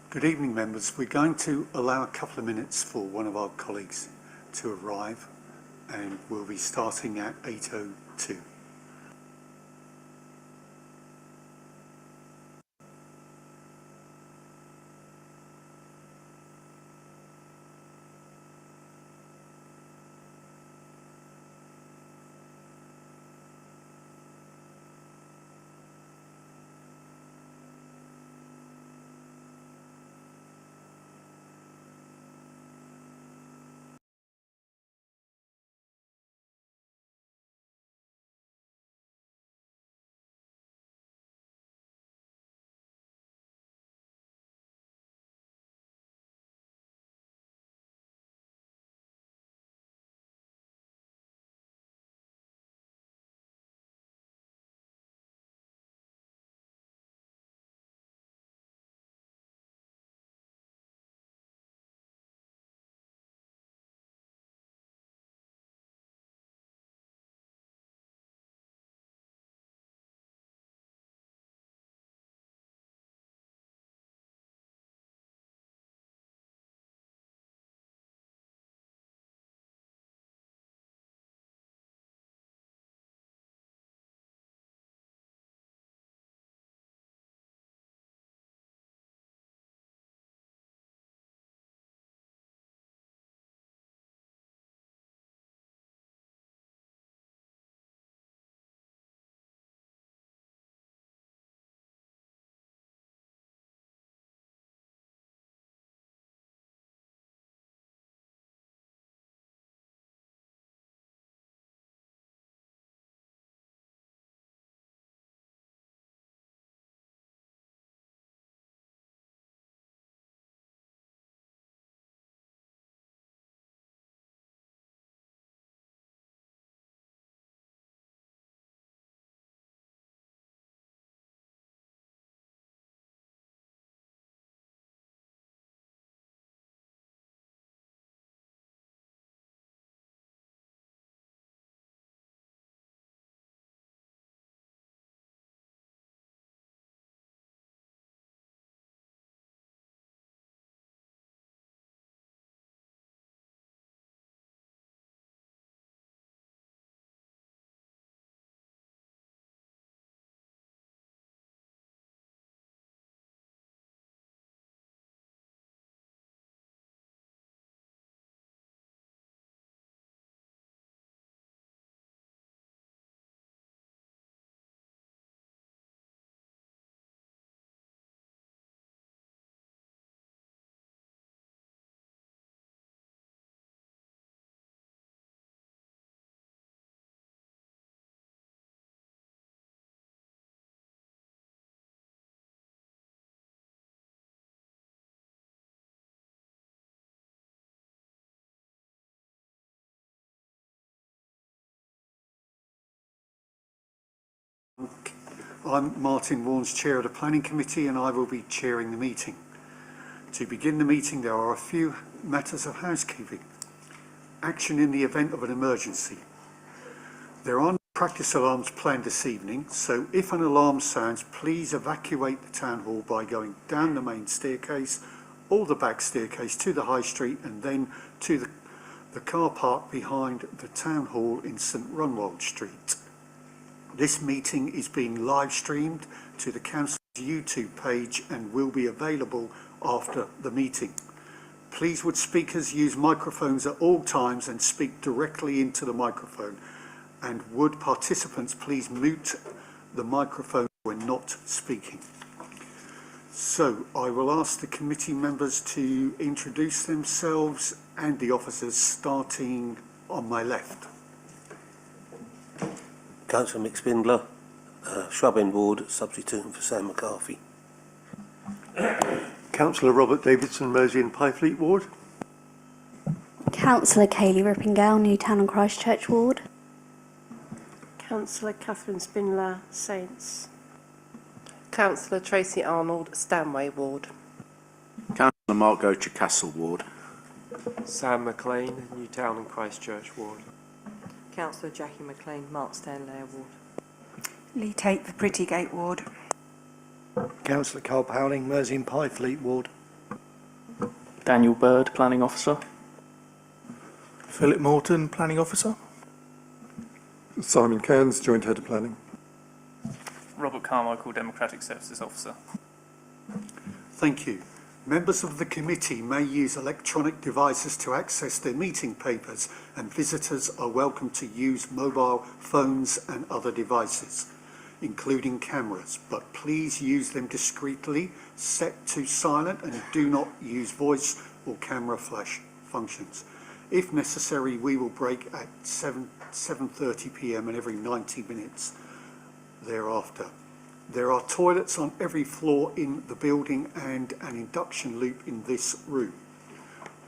Good evening, members. We're going to allow a couple of minutes for one of our colleagues to arrive, and we'll be starting at 8:02. I'm Martin Warnes, Chair of the Planning Committee, and I will be chairing the meeting. To begin the meeting, there are a few matters of housekeeping. Action in the event of an emergency. There are no practice alarms planned this evening, so if an alarm sounds, please evacuate the Town Hall by going down the main staircase or the back staircase to the High Street and then to the car park behind the Town Hall in St Runwald Street. This meeting is being live streamed to the Council's YouTube page and will be available after the meeting. Please would speakers use microphones at all times and speak directly into the microphone, and would participants please mute the microphone when not speaking. So I will ask the committee members to introduce themselves and the officers, starting on my left. Councillor Mick Spindler, Shrub End Ward, substituting for Sam McCarthy. Councillor Robert Davidson, Mersey and Pyfleet Ward. Councillor Kayleigh Rippingale, Newtown and Christchurch Ward. Councillor Catherine Spindler, Saints. Councillor Tracy Arnold, Stanway Ward. Councillor Mark Gocher, Castle Ward. Sam McLean, Newtown and Christchurch Ward. Councillor Jackie McLean, Mark Stanley Ward. Lee Tate, the Pretty Gate Ward. Councillor Carl Powling, Mersey and Pyfleet Ward. Daniel Bird, Planning Officer. Philip Morton, Planning Officer. Simon Cairns, Joint Head of Planning. Robert Carmichael, Democratic Services Officer. Thank you. Members of the committee may use electronic devices to access their meeting papers, and visitors are welcome to use mobile phones and other devices, including cameras, but please use them discreetly, set to silent, and do not use voice or camera flash functions. If necessary, we will break at 7:30 p.m. and every 90 minutes thereafter. There are toilets on every floor in the building and an induction loop in this room.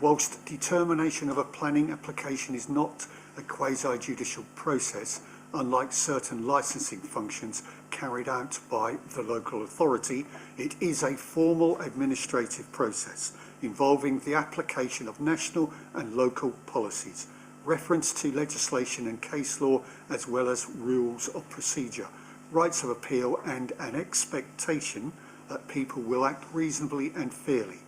Whilst determination of a planning application is not a quasi-judicial process, unlike certain licensing functions carried out by the local authority, it is a formal administrative process involving the application of national and local policies, reference to legislation and case law, as well as rules of procedure, rights of appeal, and an expectation that people will act reasonably and fairly.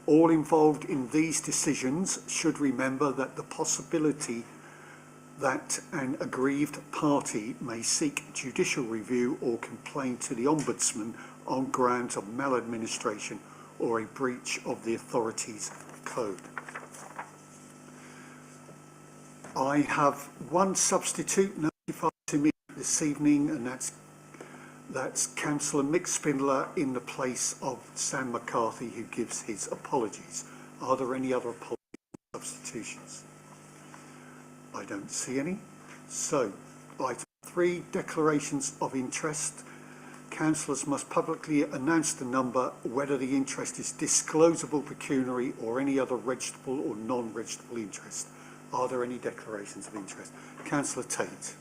All involved in these decisions should remember that the possibility that an aggrieved party may seek judicial review or complain to the Ombudsman on grounds of maladministration or a breach of the authority's code. I have one substitute notified to me this evening, and that's Councillor Mick Spindler in the place of Sam McCarthy, who gives his apologies. Are there any other apology substitutions? I don't see any. So, item 3, declarations of interest. Councillors must publicly announce the number, whether the interest is disclosable pecuniary or any other registrable or non-registrable interest. Are there any declarations of interest? Councillor Tate.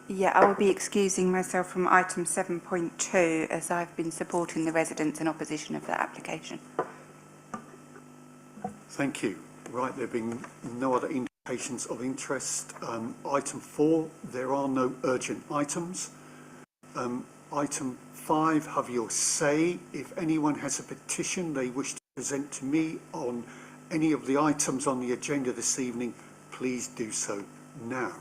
Yeah, I will be excusing myself from item 7.2 as I've been supporting the residents in opposition of that application. Thank you. Right, there being no other indications of interest. Item 4, there are no urgent items. Item 5, have your say. If anyone has a petition they wish to present to me on any of the items on the agenda this evening, please do so now.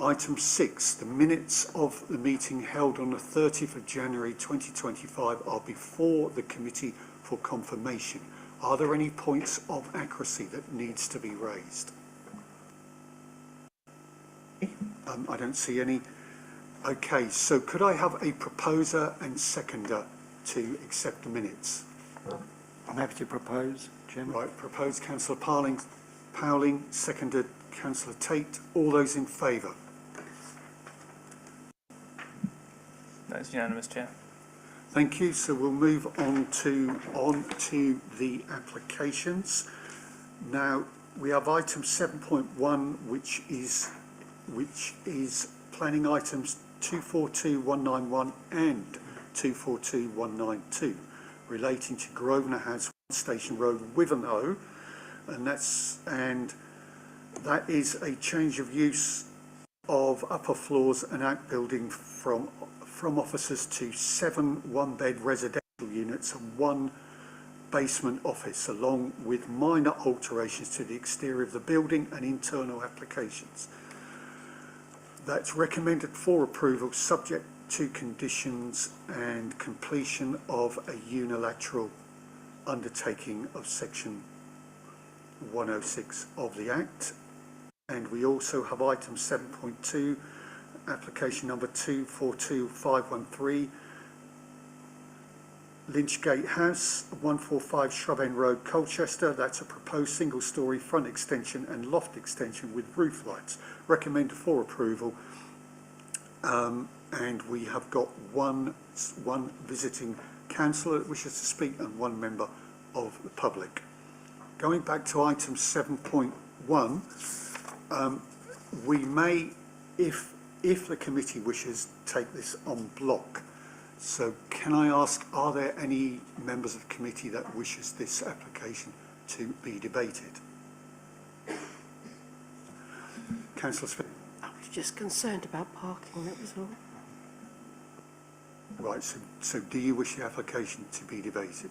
Item 6, the minutes of the meeting held on the 30th of January 2025 are before the committee for confirmation. Are there any points of accuracy that needs to be raised? I don't see any. Okay, so could I have a proposer and seconder to accept the minutes? I'm happy to propose, Chairman. Right, proposed Councillor Powling, seconded Councillor Tate. All those in favour? That's unanimous, Chair. Thank you. So we'll move on to the applications. Now we have item 7.1, which is planning items 242191 and 242192 relating to Grosvenor House, Station Road, Wivenhoe, and that is a change of use of upper floors and outbuilding from offices to 7 one-bed residential units and 1 basement office, along with minor alterations to the exterior of the building and internal applications. That's recommended for approval, subject to conditions and completion of a unilateral undertaking of section 106 of the Act. And we also have item 7.2, application number 242513, Lynchgate House, 145 Shrub End Road, Colchester. That's a proposed single-storey front extension and loft extension with roof lights. Recommended for approval. And we have got one visiting councillor that wishes to speak and 1 member of the public. Going back to item 7.1, we may, if the committee wishes, take this en bloc. So can I ask, are there any members of the committee that wishes this application to be debated? Councillor Smith. I was just concerned about parking, that was all. Right, so do you wish the application to be debated?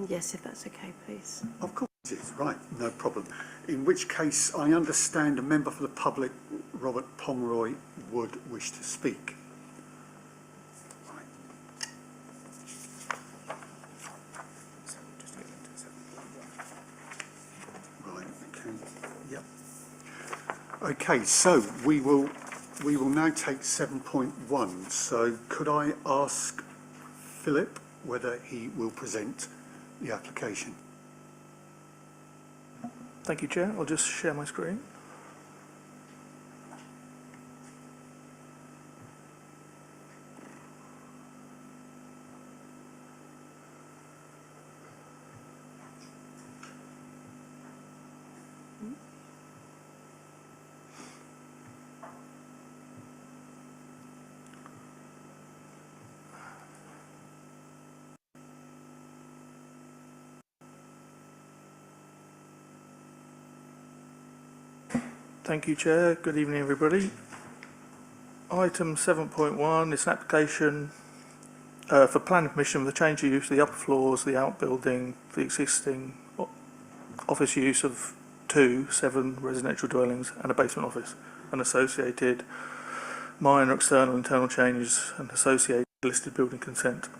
Yes, if that's okay, please. Of course it is, right, no problem. In which case, I understand a member for the public, Robert Pomeroy, would wish to speak. Right, okay, yep. Okay, so we will now take 7.1. So could I ask Philip whether he will present the application? Thank you, Chair. I'll just share my screen. Thank you, Chair. Good evening, everybody. Item 7.1 is an application for planning permission for the change of use of the upper floors, the outbuilding, the existing office use of 7 residential dwellings and a basement office, and associated minor external and internal changes and associated listed building consent.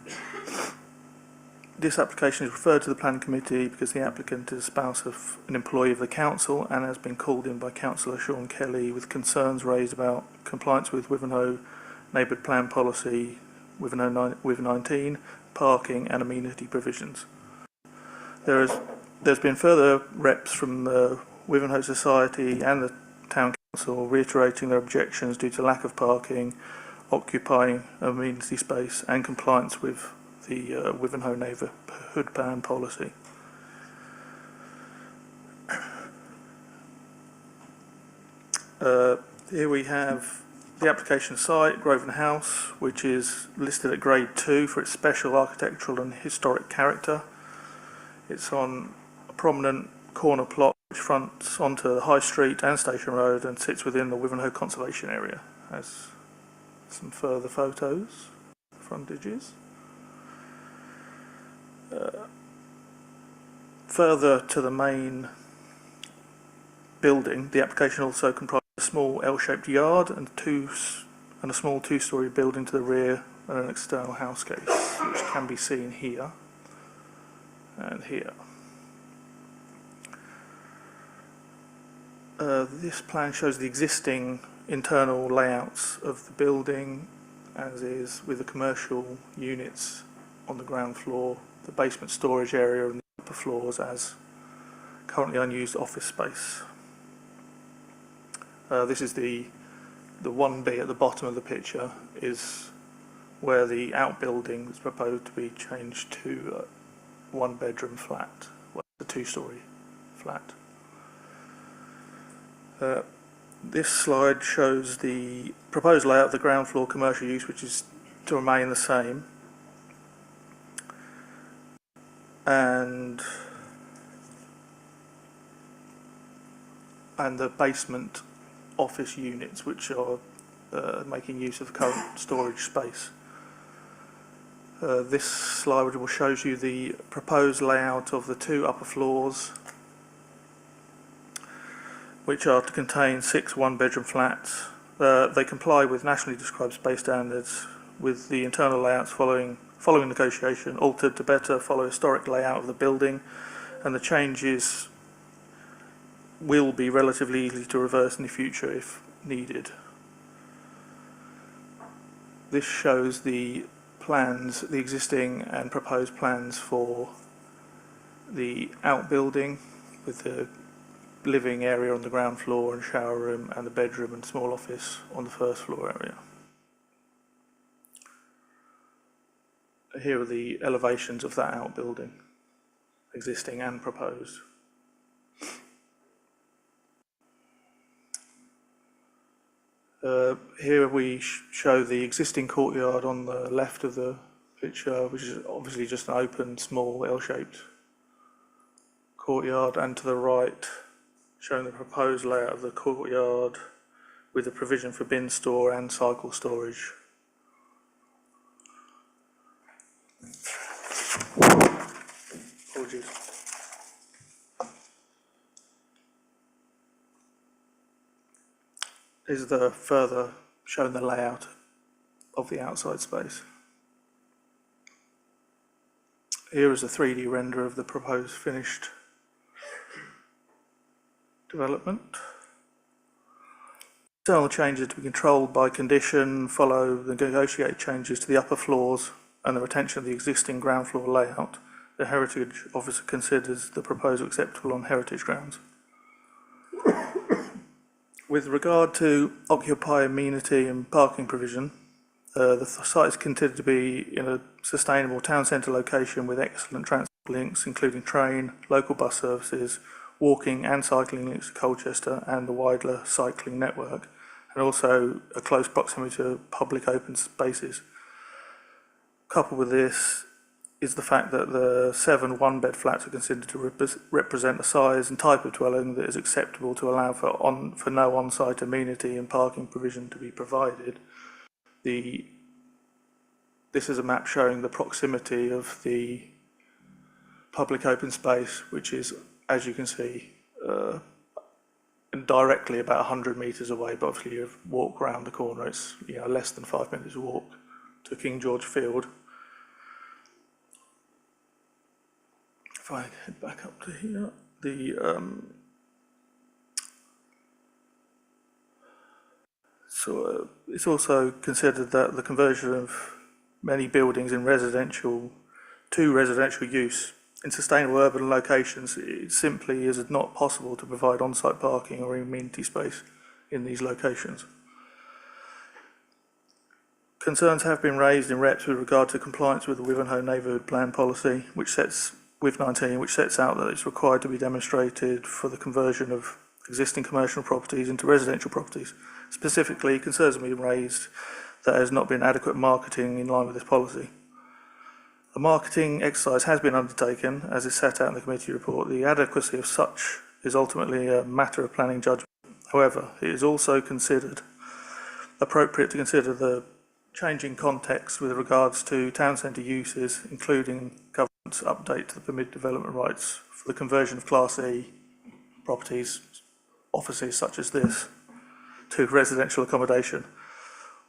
This application is referred to the Planning Committee because the applicant is a spouse of an employee of the Council and has been called in by Councillor Sean Kelly with concerns raised about compliance with Wivenhoe Neighbourhood Plan Policy, Wivenhoe 19, parking and amenity provisions. There's been further reps from the Wivenhoe Society and the Town Council reiterating their objections due to lack of parking, occupying amenity space and compliance with the Wivenhoe Neighbourhood Plan Policy. Here we have the application site, Grosvenor House, which is listed at Grade 2 for its special architectural and historic character. It's on a prominent corner plot which fronts onto the High Street and Station Road and sits within the Wivenhoe Conservation Area. Has some further photos, frontages. Further to the main building, the application also comprises a small L-shaped yard and a small 2-storey building to the rear and an external house case, which can be seen here and here. This plan shows the existing internal layouts of the building, as is, with the commercial units on the ground floor, the basement storage area and the upper floors as currently unused office space. This is the 1B at the bottom of the picture, is where the outbuilding is proposed to be changed to a 1-bedroom flat, well, a 2-storey flat. This slide shows the proposed layout of the ground floor commercial use, which is to remain the same. And the basement office units, which are making use of the current storage space. This slide will show you the proposed layout of the 2 upper floors, which are to contain 6 1-bedroom flats. They comply with nationally described space standards, with the internal layouts following negotiation altered to better follow historic layout of the building, and the changes will be relatively easy to reverse in the future if needed. This shows the plans, the existing and proposed plans for the outbuilding, with the living area on the ground floor and shower room, and the bedroom and small office on the first floor area. Here are the elevations of that outbuilding, existing and proposed. Here we show the existing courtyard on the left of the picture, which is obviously just an open, small, L-shaped courtyard, and to the right, showing the proposed layout of the courtyard with the provision for bin store and cycle storage. Apologies. Is the further showing the layout of the outside space. Here is a 3D render of the proposed finished development. External changes to be controlled by condition follow the negotiated changes to the upper floors and the retention of the existing ground floor layout. The Heritage Officer considers the proposal acceptable on heritage grounds. With regard to occupier amenity and parking provision, the site is considered to be in a sustainable town centre location with excellent transport links, including train, local bus services, walking and cycling links to Colchester and the wider cycling network, and also a close proximity to public open spaces. Coupled with this is the fact that the 7 one-bed flats are considered to represent a size and type of dwelling that is acceptable to allow for no on-site amenity and parking provision to be provided. This is a map showing the proximity of the public open space, which is, as you can see, directly about 100 metres away, but obviously you walk round the corner, it's less than 5 minutes walk to King George Field. If I head back up to here, it's also considered that the conversion of many buildings in residential use in sustainable urban locations, it simply is not possible to provide on-site parking or amenity space in these locations. Concerns have been raised in reps with regard to compliance with the Wivenhoe Neighbourhood Plan policy, WIV 19, which sets out that it's required to be demonstrated for the conversion of existing commercial properties into residential properties. Specifically, concerns have been raised that there has not been adequate marketing in line with this policy. A marketing exercise has been undertaken, as is set out in the committee report. The adequacy of such is ultimately a matter of planning judgment. However, it is also considered appropriate to consider the changing context with regards to town centre uses, including government's update to the permitted development rights for the conversion of Class E properties, offices such as this, to residential accommodation.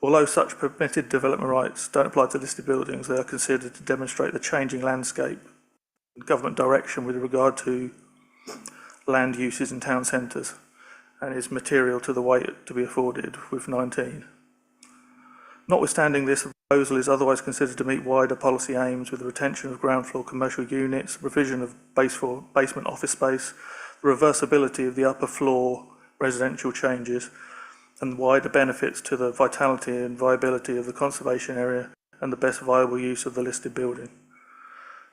Although such permitted development rights don't apply to listed buildings, they are considered to demonstrate the changing landscape and government direction with regard to land uses in town centres, and is material to the weight to be afforded with 19. Notwithstanding this, the proposal is otherwise considered to meet wider policy aims with the retention of ground floor commercial units, provision of basement office space, the reversibility of the upper floor residential changes, and wider benefits to the vitality and viability of the conservation area and the best viable use of the listed building.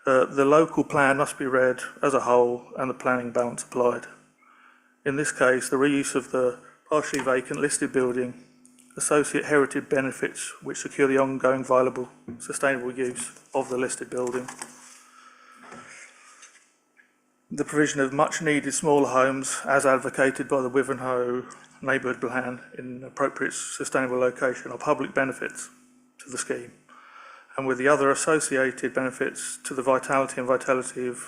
The local plan must be read as a whole and the planning balance applied. In this case, the reuse of the partially vacant listed building, associate heritage benefits which secure the ongoing viable, sustainable use of the listed building, the provision of much needed smaller homes as advocated by the Wivenhoe Neighbourhood Plan in appropriate sustainable location are public benefits to the scheme, and with the other associated benefits to the vitality of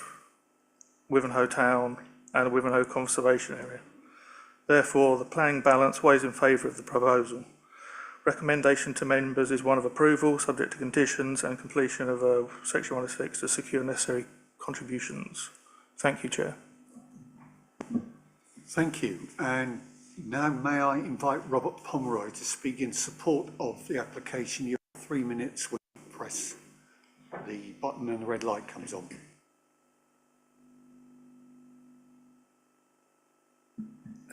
Wivenhoe Town and the Wivenhoe Conservation Area. Therefore, the planning balance weighs in favour of the proposal. Recommendation to members is one of approval, subject to conditions and completion of Section 106 to secure necessary contributions. Thank you, Chair. Thank you. And now may I invite Robert Pomeroy to speak in support of the application. You have 3 minutes when you press the button and the red light comes on.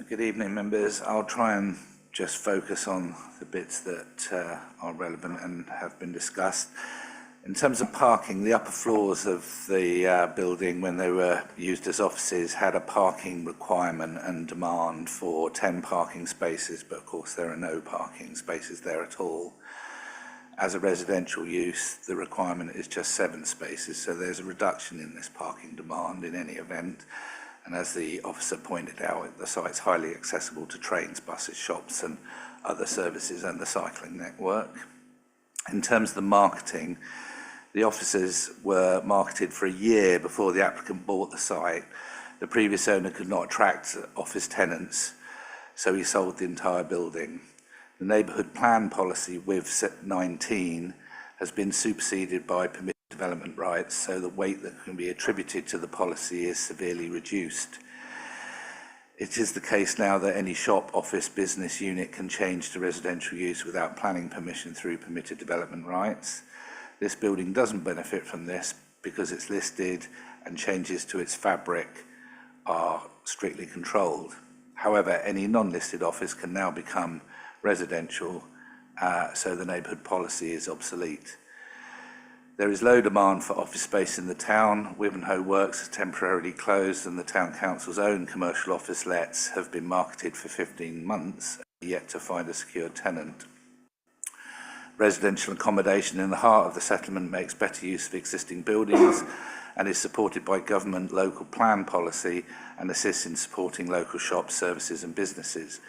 Good evening, members. I'll try and just focus on the bits that are relevant and have been discussed. In terms of parking, the upper floors of the building, when they were used as offices, had a parking requirement and demand for 10 parking spaces, but of course there are no parking spaces there at all. As a residential use, the requirement is just 7 spaces, so there's a reduction in this parking demand in any event. And as the officer pointed out, the site's highly accessible to trains, buses, shops and other services and the cycling network. In terms of the marketing, the offices were marketed for a year before the applicant bought the site. The previous owner could not attract office tenants, so he sold the entire building. The neighbourhood plan policy with 19 has been superseded by permitted development rights, so the weight that can be attributed to the policy is severely reduced. It is the case now that any shop, office, business unit can change to residential use without planning permission through permitted development rights. This building doesn't benefit from this because it's listed and changes to its fabric are strictly controlled. However, any non-listed office can now become residential, so the neighbourhood policy is obsolete. There is low demand for office space in the town. Wivenhoe Works has temporarily closed and the Town Council's own commercial office lets have been marketed for 15 months, yet to find a secure tenant. Residential accommodation in the heart of the settlement makes better use of existing buildings and is supported by government local plan policy and assists in supporting local shops, services and businesses.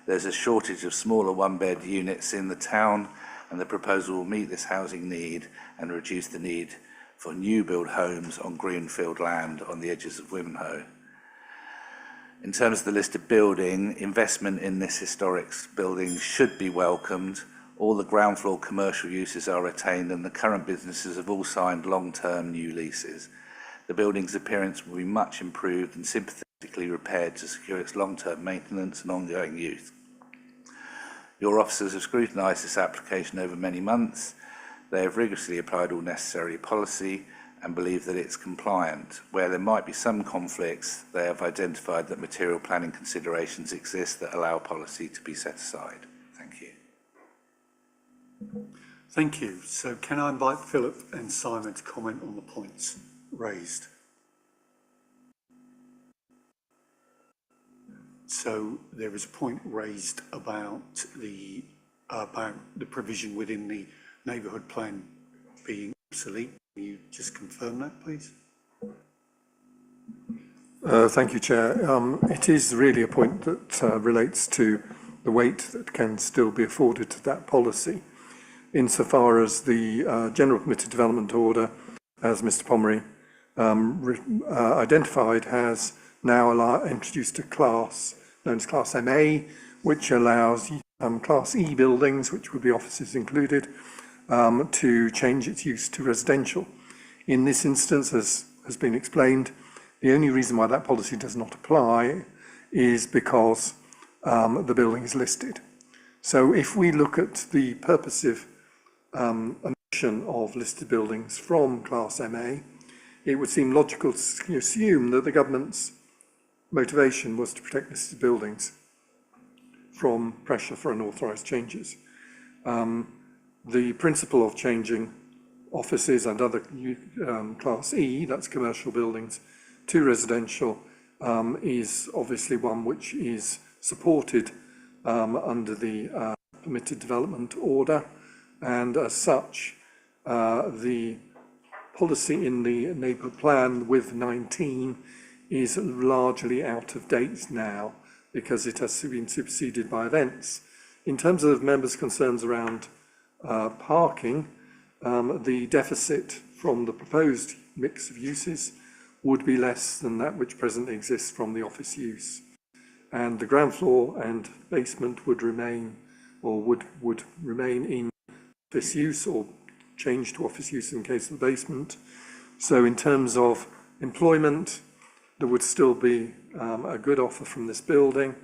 There's a shortage of smaller one-bed units in the town, and the proposal will meet this housing need and reduce the need for new build homes on greenfield land on the edges of Wivenhoe. In terms of the listed building, investment in this historic building should be welcomed. All the ground floor commercial uses are retained and the current businesses have all signed long-term new leases. The building's appearance will be much improved and sympathetically repaired to secure its long-term maintenance and ongoing use. Your officers have scrutinised this application over many months. They have rigorously applied all necessary policy and believe that it's compliant. Where there might be some conflicts, they have identified that material planning considerations exist that allow policy to be set aside. Thank you. Thank you. So can I invite Philip and Simon to comment on the points raised? So there is a point raised about the provision within the neighbourhood plan being obsolete. Can you just confirm that, please? Thank you, Chair. It is really a point that relates to the weight that can still be afforded to that policy, insofar as the General Permitted Development Order, as Mr Pomeroy identified, has now introduced a class known as Class MA, which allows Class E buildings, which would be offices included, to change its use to residential. In this instance, as has been explained, the only reason why that policy does not apply is because the building is listed. So if we look at the purposive omission of listed buildings from Class MA, it would seem logical to assume that the government's motivation was to protect listed buildings from pressure for unauthorised changes. The principle of changing offices and other Class E, that's commercial buildings, to residential is obviously one which is supported under the Permitted Development Order, and as such the policy in the neighbourhood plan with 19 is largely out of date now because it has been superseded by events. In terms of members' concerns around parking, the deficit from the proposed mix of uses would be less than that which presently exists from the office use. And the ground floor and basement would remain, or would remain in office use or change to office use in case of the basement. So in terms of employment, there would still be a good offer from this building.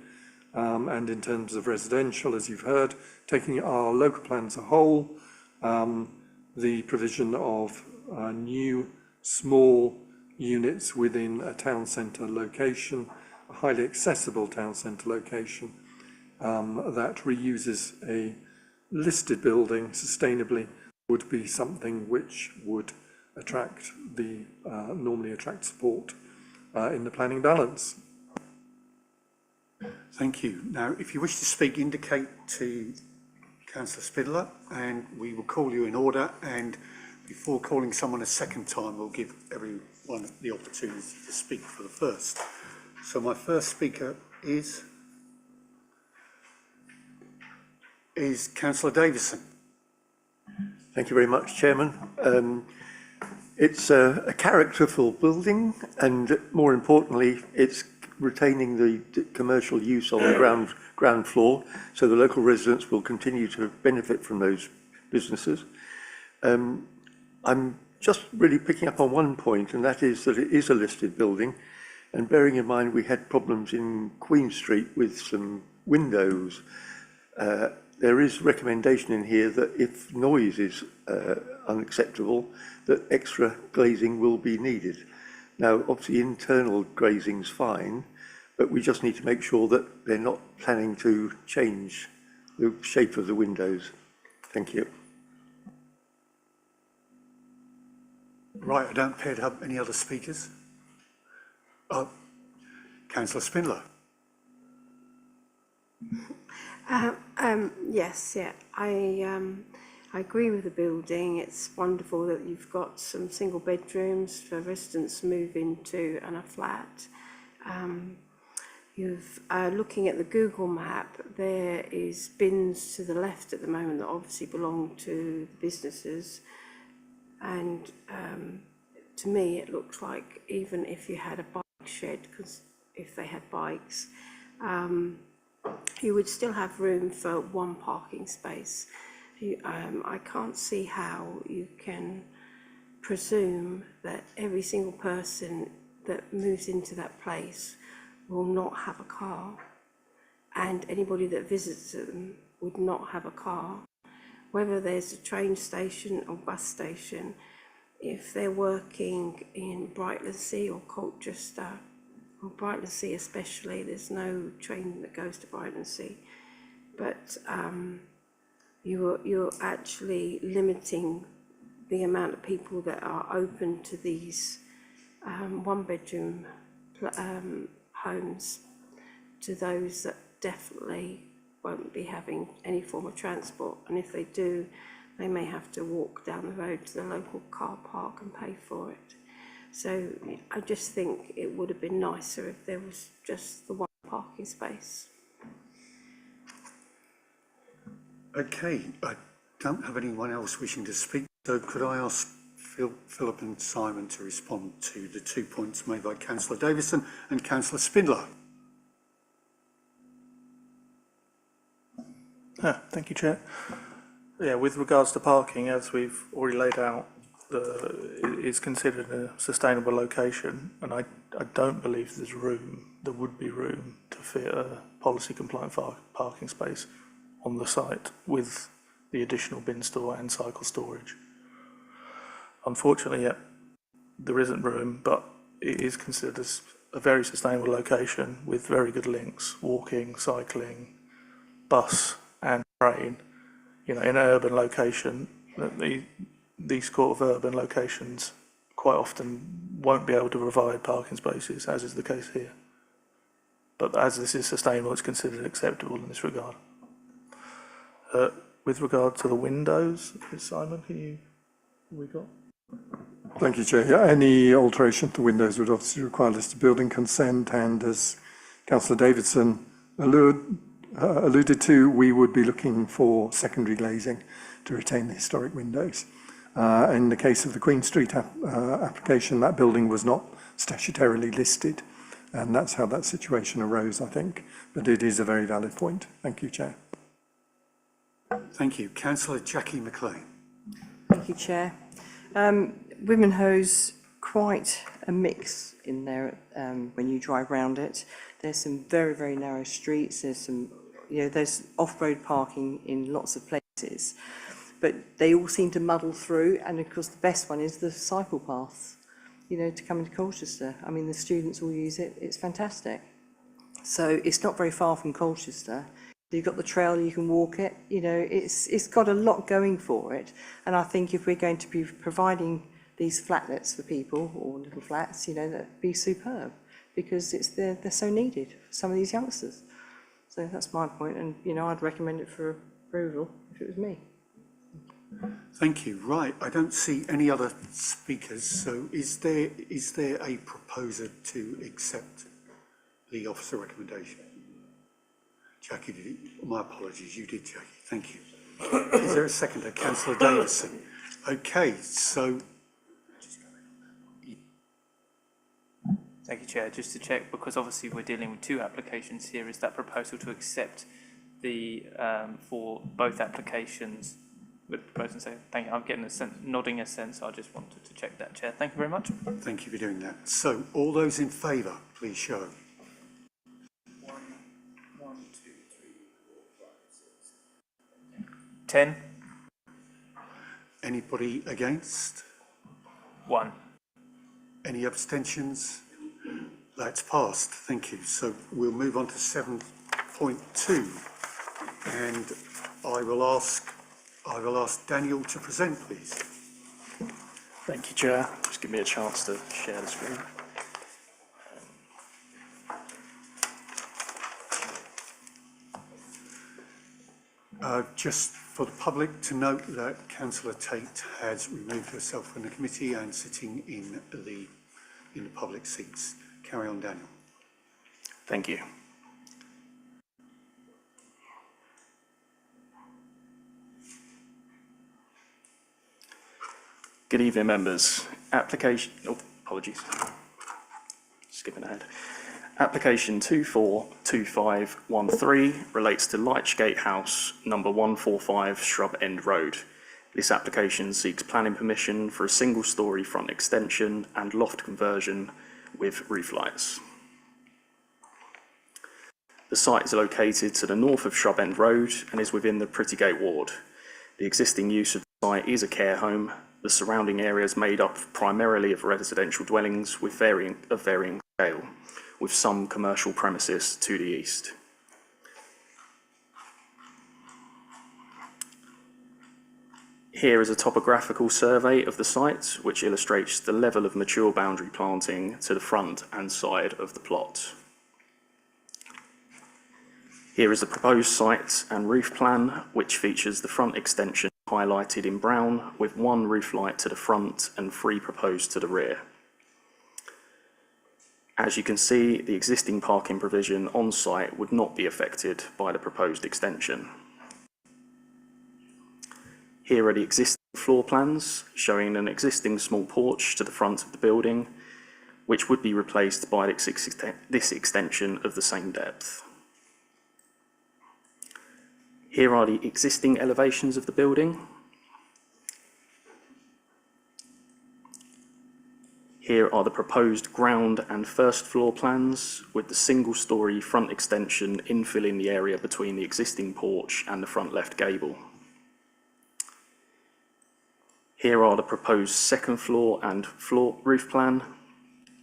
And in terms of residential, as you've heard, taking our local plan as a whole, the provision of new small units within a town centre location, a highly accessible town centre location, that reuses a listed building sustainably would be something which would attract normally attract support in the planning balance. Thank you. Now, if you wish to speak, indicate to Councillor Spindler and we will call you in order, and before calling someone a second time, we'll give everyone the opportunity to speak for the first. So my first speaker is Councillor Davison. Thank you very much, Chairman. It's a characterful building, and more importantly, it's retaining the commercial use on the ground floor, so the local residents will continue to benefit from those businesses. I'm just really picking up on one point, and that is that it is a listed building, and bearing in mind we had problems in Queen Street with some windows. There is recommendation in here that if noise is unacceptable, that extra glazing will be needed. Now, obviously, internal glazing's fine, but we just need to make sure that they're not planning to change the shape of the windows. Thank you. Right, I don't appear to have any other speakers. Councillor Spindler. Yes, yeah, I agree with the building. It's wonderful that you've got some single bedrooms for residents to move into and a flat. Looking at the Google map, there is bins to the left at the moment that obviously belong to the businesses, and to me it looks like even if you had a bike shed, because if they had bikes, you would still have room for one parking space. I can't see how you can presume that every single person that moves into that place will not have a car, and anybody that visits them would not have a car. Whether there's a train station or bus station, if they're working in Brightlingsea or Colchester, or Brightlingsea especially, there's no train that goes to Brightlingsea, but you're actually limiting the amount of people that are open to these one-bedroom homes to those that definitely won't be having any form of transport, and if they do, they may have to walk down the road to the local car park and pay for it. So I just think it would have been nicer if there was just the one parking space. Okay, I don't have anyone else wishing to speak, so could I ask Philip and Simon to respond to the 2 points made by Councillor Davison and Councillor Spindler? Thank you, Chair. Yeah, with regards to parking, as we've already laid out, it is considered a sustainable location, and I don't believe there would be room to fit a policy compliant parking space on the site with the additional bin store and cycle storage. Unfortunately, yeah, there isn't room, but it is considered as a very sustainable location with very good links, walking, cycling, bus and train. You know, in an urban location, these sort of urban locations quite often won't be able to provide parking spaces, as is the case here. But as this is sustainable, it's considered acceptable in this regard. With regard to the windows, Simon, we got? Thank you, Chair. Yeah, any alteration to the windows would obviously require listed building consent, and as Councillor Davidson alluded to, we would be looking for secondary glazing to retain the historic windows. In the case of the Queen Street application, that building was not statutorily listed, and that's how that situation arose, I think. But it is a very valid point. Thank you, Chair. Thank you. Councillor Jackie McLean. Thank you, Chair. Wivenhoe's quite a mix in there when you drive around it. There's some very, very narrow streets. There's some, there's off-road parking in lots of places, but they all seem to muddle through. And of course, the best one is the cycle path, to come into Colchester. I mean, the students all use it. It's fantastic. So it's not very far from Colchester. You've got the trail, you can walk it. It's got a lot going for it. And I think if we're going to be providing these flatlets for people, or little flats, that'd be superb, because they're so needed for some of these youngsters. So that's my point, and I'd recommend it for approval if it was me. Thank you. Right, I don't see any other speakers, so is there a proposer to accept the officer recommendation? Jackie did it. My apologies, you did, Jackie. Thank you. Is there a seconder? Councillor Davison. Okay, so Thank you, Chair. Just to check, because obviously we're dealing with two applications here, is that proposal to accept the, for both applications with proposal? So thank you. I'm getting a sense, nodding a sense. I just wanted to check that, Chair. Thank you very much. thank you for doing that. So all those in favour, please show. 10. Anybody against? 1. Any abstentions? That's passed, thank you. So we'll move on to 7.2, and I will ask Daniel to present, please. Thank you, Chair. Just give me a chance to share the screen. Just for the public to note that Councillor Tate has removed herself from the committee and sitting in the public seats. Carry on, Daniel. Thank you. Good evening, members. Application, skipping ahead. Application 242513 relates to Lichgate House, number 145 Shrub End Road. This application seeks planning permission for a single-storey front extension and loft conversion with roof lights. The site is located to the north of Shrub End Road and is within the Prettygate ward. The existing use of the site is a care home. The surrounding area is made up primarily of residential dwellings with varying scale, with some commercial premises to the east. Here is a topographical survey of the site, which illustrates the level of mature boundary planting to the front and side of the plot. Here is the proposed site and roof plan, which features the front extension highlighted in brown, with one roof light to the front and 3 proposed to the rear. As you can see, the existing parking provision on site would not be affected by the proposed extension. Here are the existing floor plans, showing an existing small porch to the front of the building, which would be replaced by this extension of the same depth. Here are the existing elevations of the building. Here are the proposed ground and first floor plans, with the single-storey front extension infilling the area between the existing porch and the front left gable. Here are the proposed second floor and floor roof plan,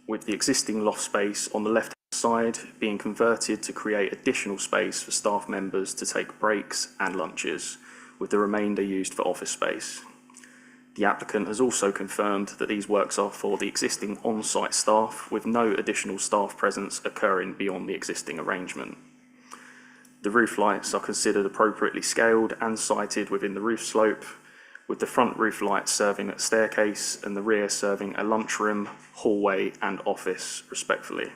with the existing loft space on the left side being converted to create additional space for staff members to take breaks and lunches, with the remainder used for office space. The applicant has also confirmed that these works are for the existing on-site staff, with no additional staff presence occurring beyond the existing arrangement. The roof lights are considered appropriately scaled and sited within the roof slope, with the front roof light serving a staircase and the rear serving a lunchroom, hallway and office, respectively.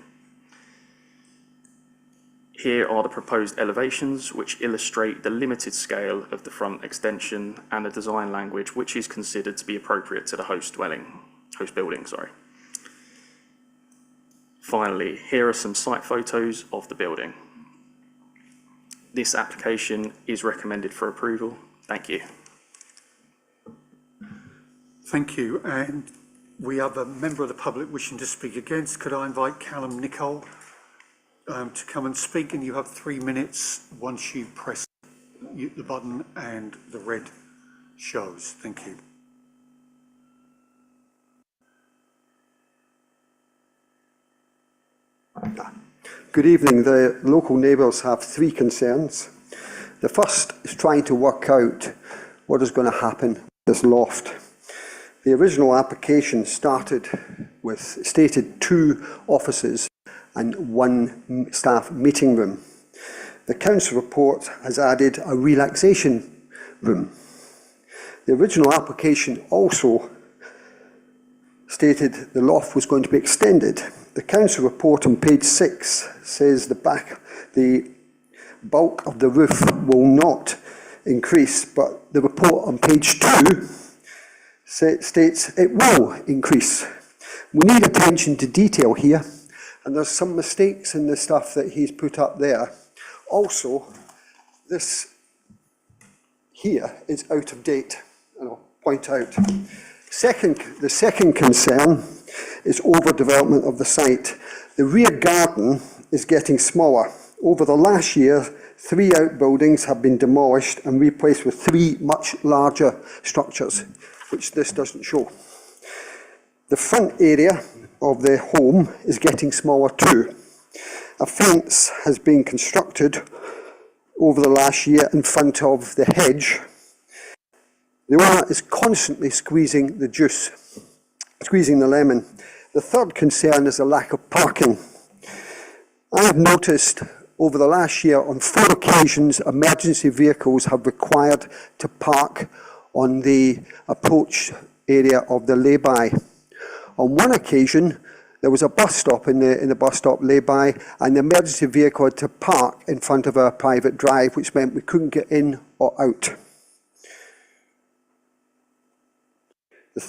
Here are the proposed elevations, which illustrate the limited scale of the front extension and the design language which is considered to be appropriate to the host building. Finally, here are some site photos of the building. This application is recommended for approval. Thank you. Thank you. And we have a member of the public wishing to speak against. Could I invite Callum Nicol to come and speak? And you have 3 minutes once you press the button and the red shows. Thank you. Good evening. The local neighbours have 3 concerns. The first is trying to work out what is going to happen with this loft. The original application stated 2 offices and 1 staff meeting room. The council report has added a relaxation room. The original application also stated the loft was going to be extended the council report on page 6 says the bulk of the roof will not increase, but the report on page 2 states it will increase. We need attention to detail here, and there's some mistakes in the stuff that he's put up there. Also, this here is out of date, and I'll point out. The second concern is overdevelopment of the site. The rear garden is getting smaller. Over the last year, 3 outbuildings have been demolished and replaced with 3 much larger structures, which this doesn't show. The front area of the home is getting smaller too. A fence has been constructed over the last year in front of the hedge. The owner is constantly squeezing the juice, squeezing the lemon. The third concern is the lack of parking. I have noticed over the last year on 4 occasions emergency vehicles have required to park on the approach area of the lay-by. On one occasion there was a bus stop in the bus stop lay-by, and the emergency vehicle had to park in front of our private drive, which meant we couldn't get in or out. The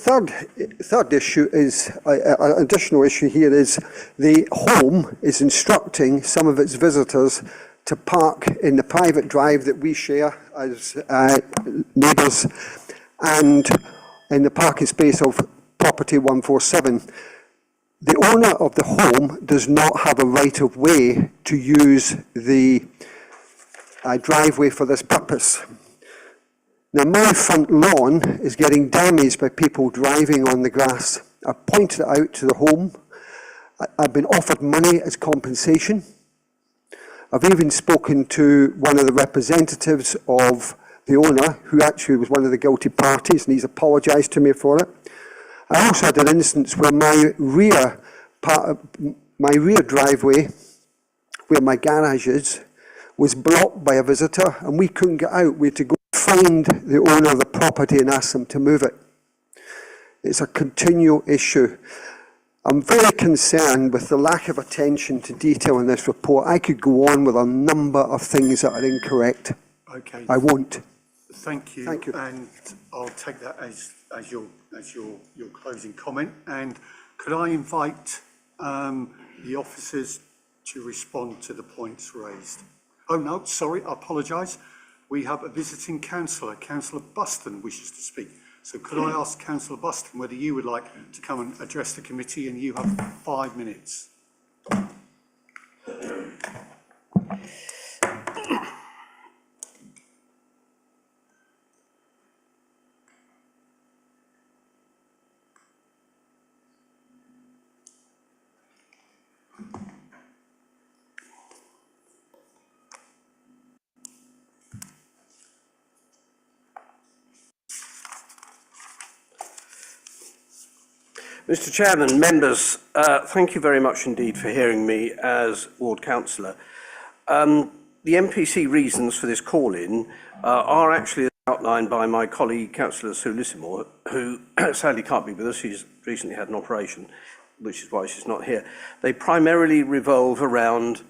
third issue is, an additional issue here is the home is instructing some of its visitors to park in the private drive that we share as neighbours and in the parking space of property 147. The owner of the home does not have a right of way to use the driveway for this purpose. Now, my front lawn is getting damaged by people driving on the grass. I've pointed it out to the home. I've been offered money as compensation. I've even spoken to one of the representatives of the owner, who actually was one of the guilty parties, and he's apologised to me for it. I also had an instance where my rear driveway, where my garage is, was blocked by a visitor, and we couldn't get out. We had to go find the owner of the property and ask them to move it. It's a continual issue. I'm very concerned with the lack of attention to detail in this report. I could go on with a number of things that are incorrect. Okay. I won't. Thank you. Thank you. And I'll take that as your closing comment. And could I invite the officers to respond to the points raised? Oh no, sorry, I apologise. We have a visiting councillor, Councillor Buston, wishes to speak. So could I ask Councillor Buston whether you would like to come and address the committee, and you have 5 minutes. Mr Chairman, members, thank you very much indeed for hearing me as Ward Councillor. The MPC reasons for this call-in are actually outlined by my colleague Councillor Sue Lissimore, who sadly can't be with us. She's recently had an operation, which is why she's not here. They primarily revolve around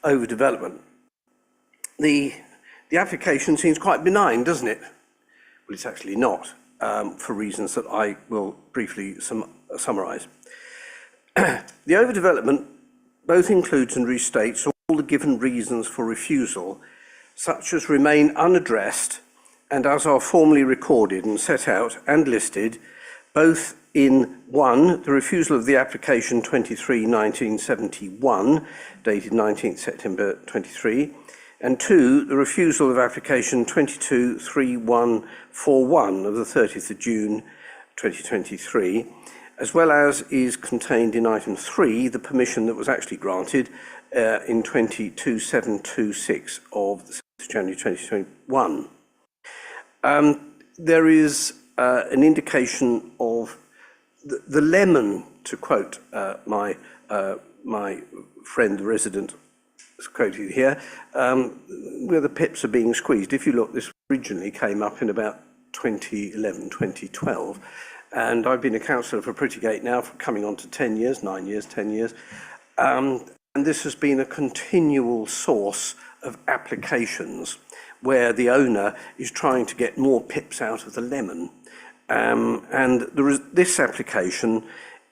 overdevelopment. The application seems quite benign, doesn't it? Well, it's actually not, for reasons that I will briefly summarise. The overdevelopment both includes and restates all the given reasons for refusal, such as remain unaddressed and as are formally recorded and set out and listed, both in 1, the refusal of the application 23/1971, dated 19th September 23, and 2, the refusal of application 22/3141 of the 30th of June 2023, as well as is contained in item 3, the permission that was actually granted in 22/726 of the 6th of January 2021. There is an indication of the lemon, to quote my friend, the resident, is quoted here, where the pips are being squeezed. If you look, this originally came up in about 2011, 2012, and I've been a councillor for Prettygate now for coming on to 10 years, 9 years, 10 years. And this has been a continual source of applications where the owner is trying to get more pips out of the lemon. And this application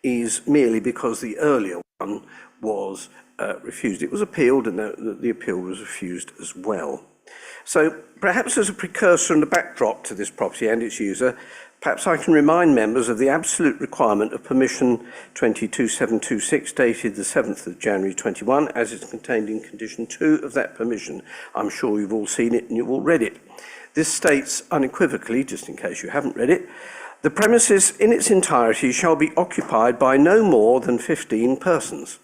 is merely because the earlier one was refused. It was appealed, and the appeal was refused as well. So perhaps as a precursor and a backdrop to this property and its user, perhaps I can remind members of the absolute requirement of permission 22726 dated the 7th of January 21, as is contained in condition 2 of that permission. I'm sure you've all seen it and you've all read it. This states unequivocally, just in case you haven't read it, the premises in its entirety shall be occupied by no more than 15 persons.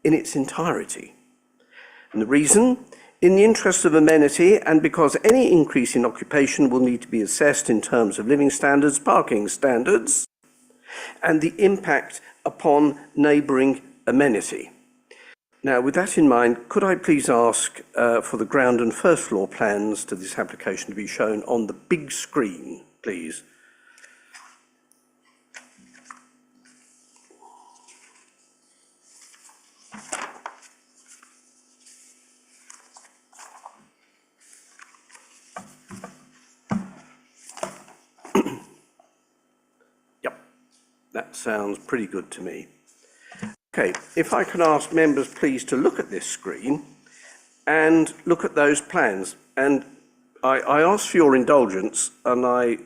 In its entirety. And the reason? In the interest of amenity, and because any increase in occupation will need to be assessed in terms of living standards, parking standards, and the impact upon neighbouring amenity. Now, with that in mind, could I please ask for the ground and first floor plans to this application to be shown on the big screen, please? That sounds pretty good to me. Okay, if I can ask members please to look at this screen and look at those plans. And I ask for your indulgence, and I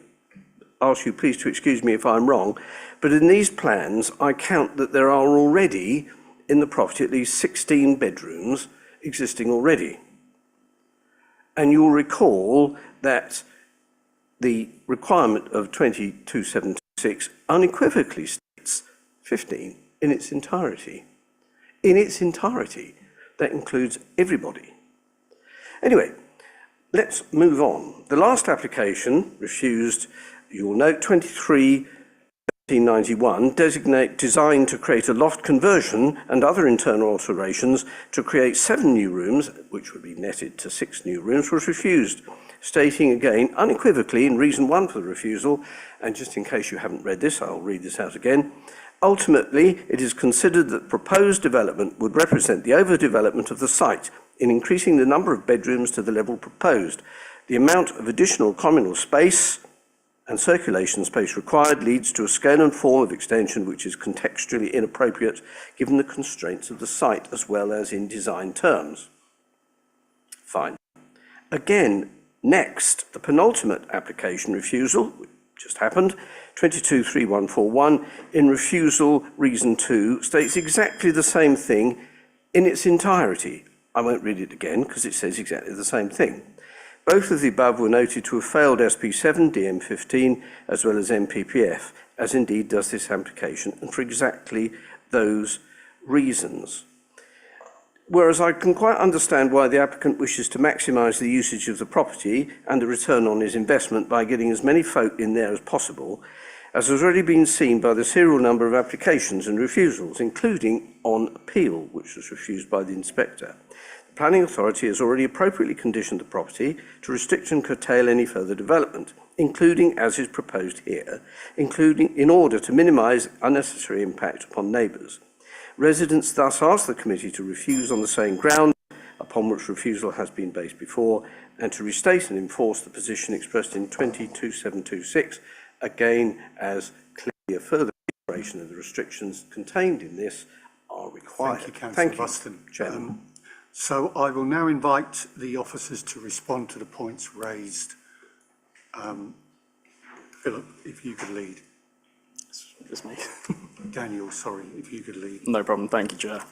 ask you please to excuse me if I'm wrong, but in these plans I count that there are already in the property at least 16 bedrooms existing already. And you'll recall that the requirement of 22726 unequivocally states 15 in its entirety. In its entirety. That includes everybody. Anyway, let's move on. The last application refused, you'll note 23/1391, designed to create a loft conversion and other internal alterations to create 7 new rooms, which would be netted to 6 new rooms, was refused, stating again unequivocally in reason 1 for the refusal, and just in case you haven't read this, I'll read this out again. Ultimately, it is considered that proposed development would represent the overdevelopment of the site in increasing the number of bedrooms to the level proposed. The amount of additional communal space and circulation space required leads to a scale and form of extension which is contextually inappropriate given the constraints of the site as well as in design terms. Fine. Again, next, the penultimate application refusal, which just happened, 223141, in refusal reason 2, states exactly the same thing in its entirety. I won't read it again because it says exactly the same thing. Both of the above were noted to have failed SP7, DM15, as well as MPPF, as indeed does this application, and for exactly those reasons. Whereas I can quite understand why the applicant wishes to maximise the usage of the property and the return on his investment by getting as many folk in there as possible, as has already been seen by the serial number of applications and refusals, including on appeal, which was refused by the inspector. The planning authority has already appropriately conditioned the property to restrict and curtail any further development, including as is proposed here, including in order to minimise unnecessary impact upon neighbours. Residents thus ask the committee to refuse on the same ground upon which refusal has been based before, and to restate and enforce the position expressed in 22726, again as clearly a further consideration of the restrictions contained in this are required. Thank you, Councillor Buston. Chairman. So I will now invite the officers to respond to the points raised. Philip, if you could lead. It's me. Daniel, sorry, if you could lead. No problem, thank you, Chair.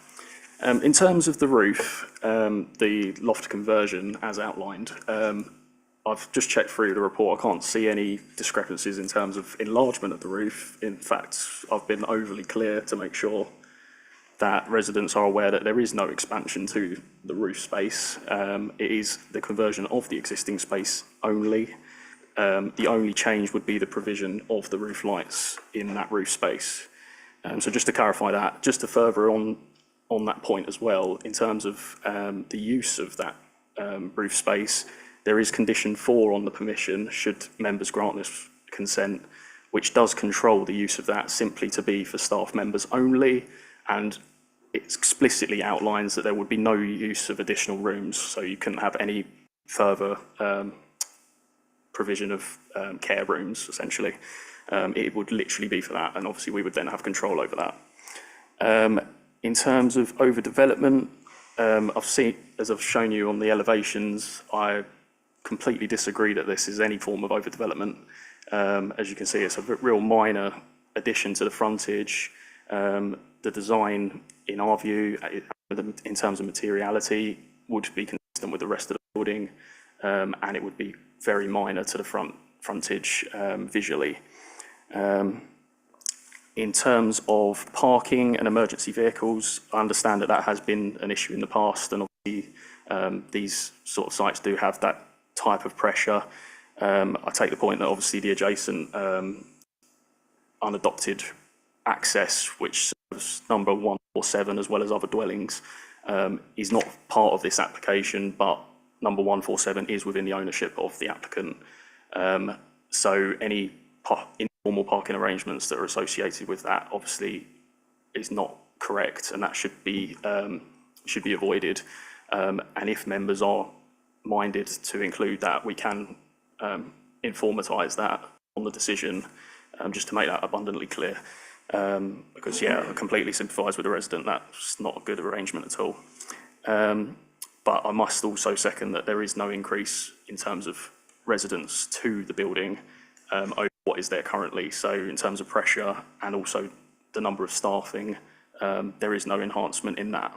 In terms of the roof, the loft conversion as outlined, I've just checked through the report. I can't see any discrepancies in terms of enlargement of the roof. In fact, I've been overly clear to make sure that residents are aware that there is no expansion to the roof space. It is the conversion of the existing space only. The only change would be the provision of the roof lights in that roof space. So just to clarify that, just to further on that point as well, in terms of the use of that roof space, there is condition 4 on the permission, should members grant this consent, which does control the use of that simply to be for staff members only, and it explicitly outlines that there would be no use of additional rooms, so you couldn't have any further provision of care rooms, essentially. It would literally be for that, and obviously we would then have control over that. In terms of overdevelopment, I've seen, as I've shown you on the elevations, I completely disagree that this is any form of overdevelopment. As you can see, it's a real minor addition to the frontage. The design, in our view, in terms of materiality, would be consistent with the rest of the building, and it would be very minor to the frontage visually. In terms of parking and emergency vehicles, I understand that that has been an issue in the past, and obviously these sort of sites do have that type of pressure. I take the point that obviously the adjacent unadopted access, which serves number 147 as well as other dwellings, is not part of this application, but number 147 is within the ownership of the applicant. So any informal parking arrangements that are associated with that obviously is not correct, and that should be avoided. And if members are minded to include that, we can informatise that on the decision, just to make that abundantly clear. Because yeah, I completely sympathise with the resident. That's not a good arrangement at all. But I must also second that there is no increase in terms of residents to the building over what is there currently. So in terms of pressure and also the number of staffing, there is no enhancement in that.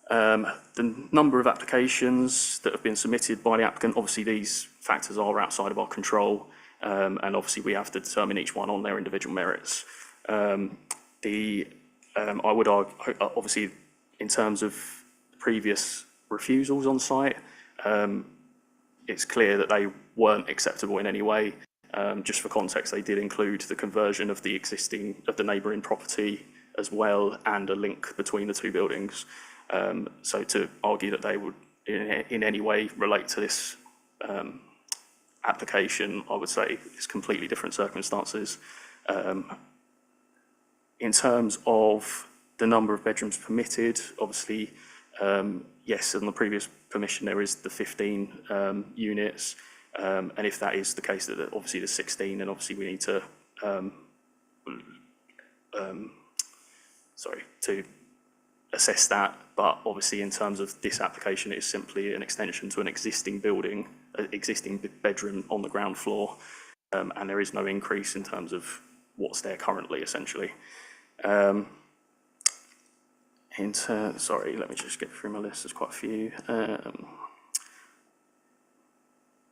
The number of applications that have been submitted by the applicant, obviously these factors are outside of our control, and obviously we have to determine each one on their individual merits. I would argue, obviously, in terms of previous refusals on site, it's clear that they weren't acceptable in any way. Just for context, they did include the conversion of the neighbouring property as well, and a link between the two buildings. So to argue that they would in any way relate to this application, I would say it's completely different circumstances. In terms of the number of bedrooms permitted, obviously, yes, in the previous permission there is the 15 units, and if that is the case, that obviously there's 16, and obviously we need to to assess that. But obviously in terms of this application, it is simply an extension to an existing building, an existing bedroom on the ground floor, and there is no increase in terms of what's there currently, essentially. Sorry, let me just get through my list. There's quite a few.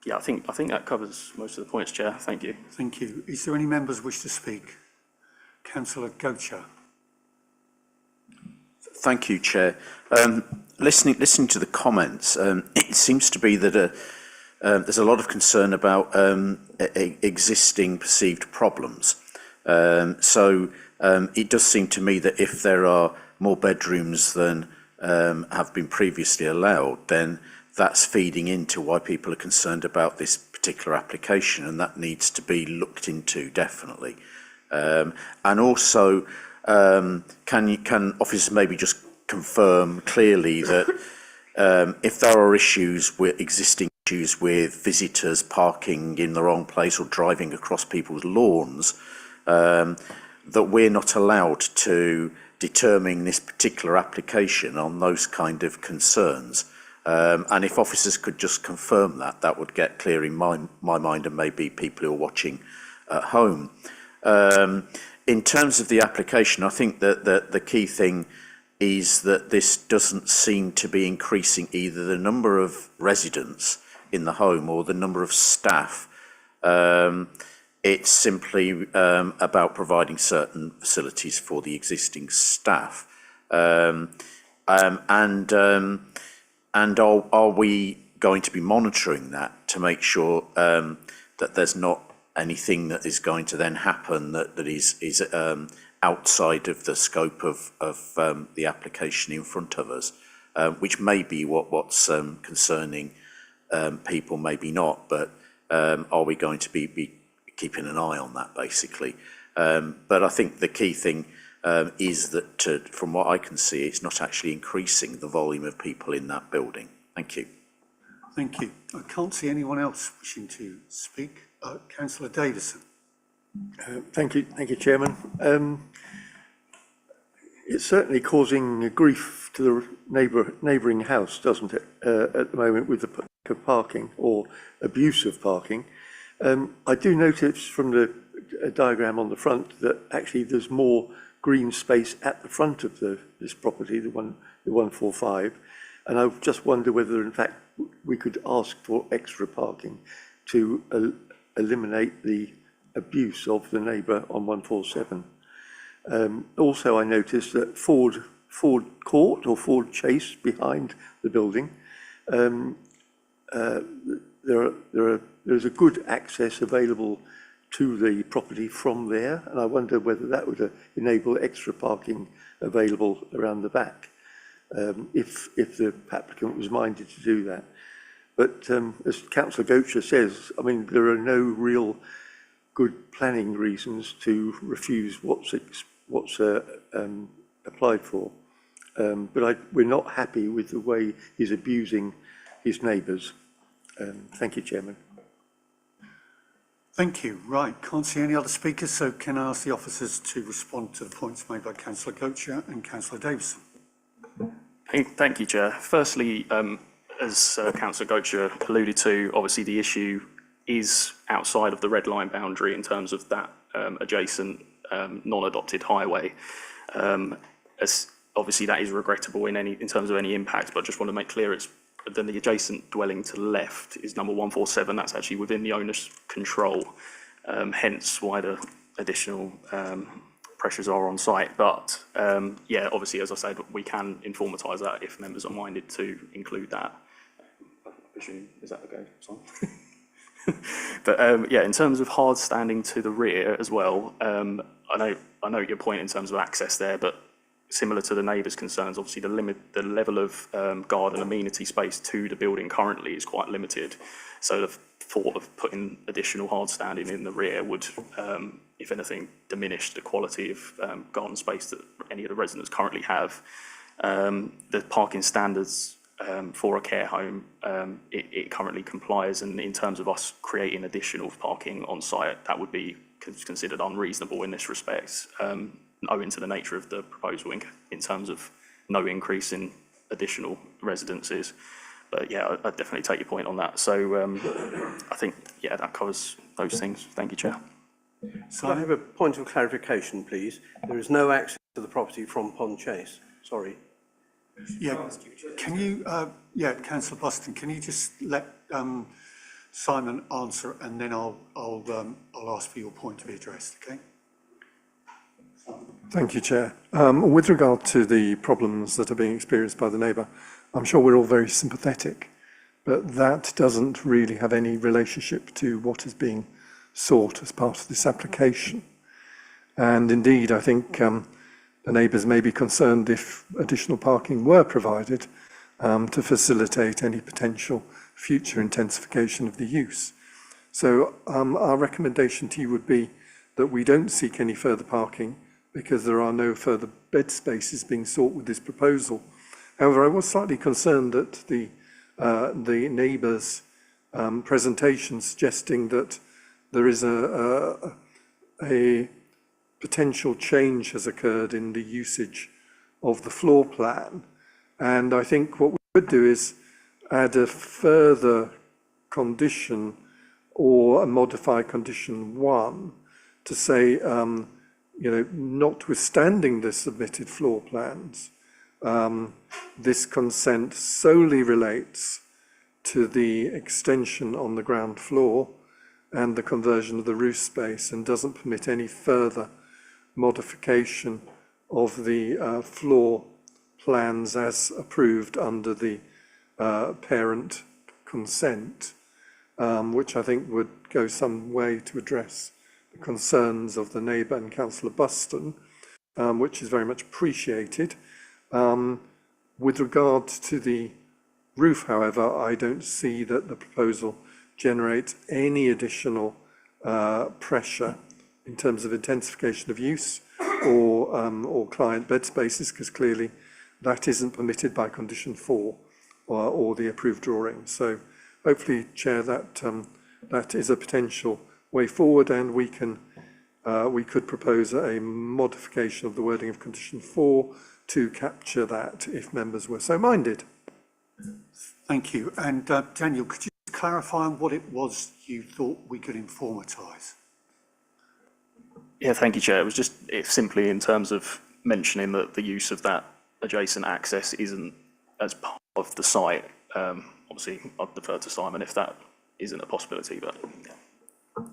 Yeah, I think that covers most of the points, Chair. Thank you. Thank you. Is there any members wish to speak? Councillor Gocher. Thank you, Chair. Listening to the comments, it seems to be that there's a lot of concern about existing perceived problems. So it does seem to me that if there are more bedrooms than have been previously allowed, then that's feeding into why people are concerned about this particular application, and that needs to be looked into, definitely. And also, can officers maybe just confirm clearly that if there are existing issues with visitors parking in the wrong place or driving across people's lawns, that we're not allowed to determine this particular application on those kind of concerns. And if officers could just confirm that, that would get clear in my mind, and maybe people who are watching at home. In terms of the application, I think that the key thing is that this doesn't seem to be increasing either the number of residents in the home or the number of staff. It's simply about providing certain facilities for the existing staff. And are we going to be monitoring that to make sure that there's not anything that is going to then happen that is outside of the scope of the application in front of us, which may be what's concerning people, maybe not, but are we going to be keeping an eye on that, basically. But I think the key thing is that, from what I can see, it's not actually increasing the volume of people in that building. Thank you. Thank you. I can't see anyone else wishing to speak. Councillor Davison. Thank you, Chairman. It's certainly causing grief to the neighbouring house, doesn't it, at the moment with the parking or abuse of parking. I do notice from the diagram on the front that actually there's more green space at the front of this property, the 145, and I just wonder whether in fact we could ask for extra parking to eliminate the abuse of the neighbour on 147. Also, I noticed that Ford Court or Ford Chase behind the building, there's a good access available to the property from there, and I wonder whether that would enable extra parking available around the back, if the applicant was minded to do that. But as Councillor Gocher says, I mean, there are no real good planning reasons to refuse what's applied for. But we're not happy with the way he's abusing his neighbours. Thank you, Chairman. Thank you. Right, can't see any other speakers, so can I ask the officers to respond to the points made by Councillor Gocher and Councillor Davison? Thank you, Chair. Firstly, as Councillor Gocher alluded to, obviously the issue is outside of the red line boundary in terms of that adjacent non-adopted highway. As obviously that is regrettable in terms of any impact, but I just want to make clear it's then the adjacent dwelling to the left is number 147. That's actually within the owner's control, hence why the additional pressures are on site. But yeah, obviously, as I said, we can informatise that if members are minded to include that. Is that okay? But yeah, in terms of hard standing to the rear as well, I know your point in terms of access there, but similar to the neighbours' concerns, obviously the level of garden amenity space to the building currently is quite limited. So the thought of putting additional hard standing in the rear would, if anything, diminish the quality of garden space that any of the residents currently have. The parking standards for a care home, it currently complies, and in terms of us creating additional parking on site, that would be considered unreasonable in this respect, owing to the nature of the proposal in terms of no increase in additional residences. But yeah, I definitely take your point on that. So I think, yeah, that covers those things. Thank you, Chair. So I have a point of clarification, please. There is no access to the property from Pond Chase. Sorry. Yeah, can you, Councillor Buston, can you just let Simon answer, and then I'll ask for your point to be addressed, okay? Thank you, Chair. With regard to the problems that are being experienced by the neighbour, I'm sure we're all very sympathetic, but that doesn't really have any relationship to what is being sought as part of this application. And indeed, I think the neighbours may be concerned if additional parking were provided to facilitate any potential future intensification of the use. So our recommendation to you would be that we don't seek any further parking because there are no further bed spaces being sought with this proposal. However, I was slightly concerned at the neighbours' presentation suggesting that there is a potential change has occurred in the usage of the floor plan. And I think what we could do is add a further condition or a modified condition 1 to say, notwithstanding the submitted floor plans, this consent solely relates to the extension on the ground floor and the conversion of the roof space, and doesn't permit any further modification of the floor plans as approved under the parent consent, which I think would go some way to address the concerns of the neighbour and Councillor Buston, which is very much appreciated. With regard to the roof, however, I don't see that the proposal generates any additional pressure in terms of intensification of use or client bed spaces, because clearly that isn't permitted by condition 4 or the approved drawing. So hopefully, Chair, that is a potential way forward, and we could propose a modification of the wording of condition 4 to capture that if members were so minded. Thank you. And Daniel, could you clarify on what it was you thought we could informatise? Yeah, thank you, Chair. It's simply in terms of mentioning that the use of that adjacent access isn't as part of the site. Obviously, I'd defer to Simon if that isn't a possibility, but yeah.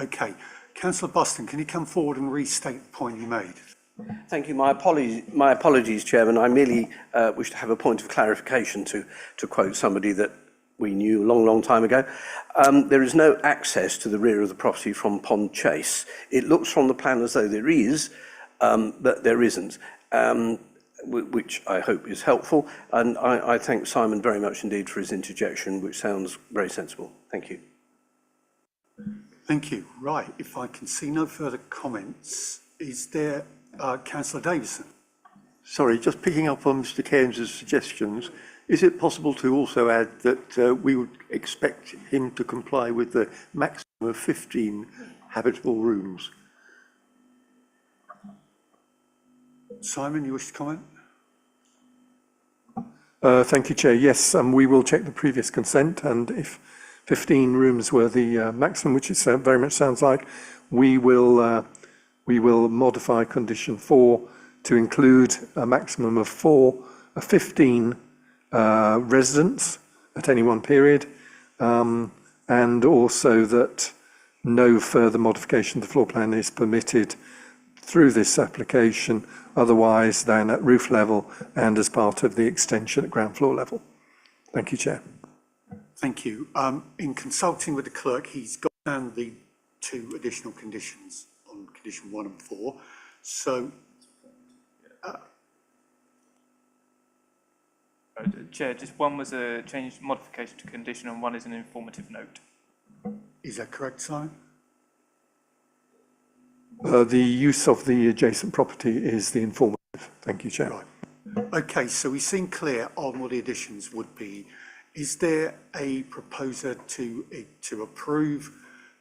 Okay. Councillor Buston, can you come forward and restate the point you made? Thank you. My apologies, Chairman. I merely wish to have a point of clarification to quote somebody that we knew a long, long time ago. There is no access to the rear of the property from Pond Chase. It looks from the plan as though there is, but there isn't, which I hope is helpful. And I thank Simon very much indeed for his interjection, which sounds very sensible. Thank you. Thank you. Right. If I can see no further comments, is there Councillor Davison? Sorry, just picking up on Mr. Cairns' suggestions, is it possible to also add that we would expect him to comply with the maximum of 15 habitable rooms? Simon, you wish to comment? Thank you, Chair. Yes, we will check the previous consent, and if 15 rooms were the maximum, which it very much sounds like, we will modify condition 4 to include a maximum of 15 residents at any one period, and also that no further modification of the floor plan is permitted through this application otherwise than at roof level and as part of the extension at ground floor level. Thank you, Chair. Thank you. In consulting with the clerk, he's got down the 2 additional conditions on condition 1 and 4. So, Chair, just one was a change modification to condition and one is an informative note. is that correct, Simon? The use of the adjacent property is the informative. Thank you, Chair. Right. Okay, so we seem clear on what the additions would be. Is there a proposer to approve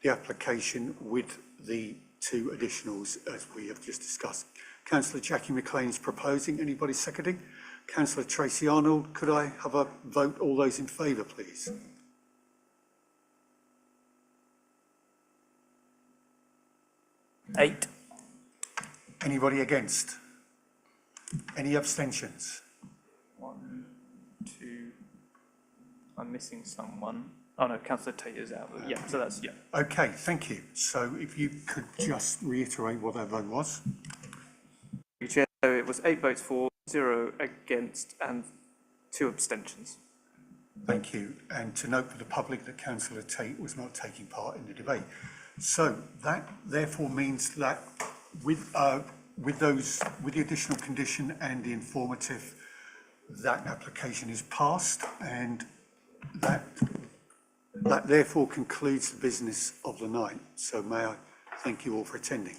the application with the 2 additionals as we have just discussed? Councillor Jackie McLean's proposing. Anybody seconding? Councillor Tracy Arnold, could I have a vote? All those in favour, please. Eight. Anybody against? Any abstentions? 1, 2. I'm missing someone. Oh no, Councillor Tate is out. Yeah, so that's, yeah. Okay, thank you. So if you could just reiterate what that vote was. Chair, so it was 8 votes for, 0 against and 2 abstentions. Thank you. And to note for the public that Councillor Tate was not taking part in the debate. So that therefore means that with the additional condition and the informative, that application is passed, and that therefore concludes the business of the night. So may I thank you all for attending.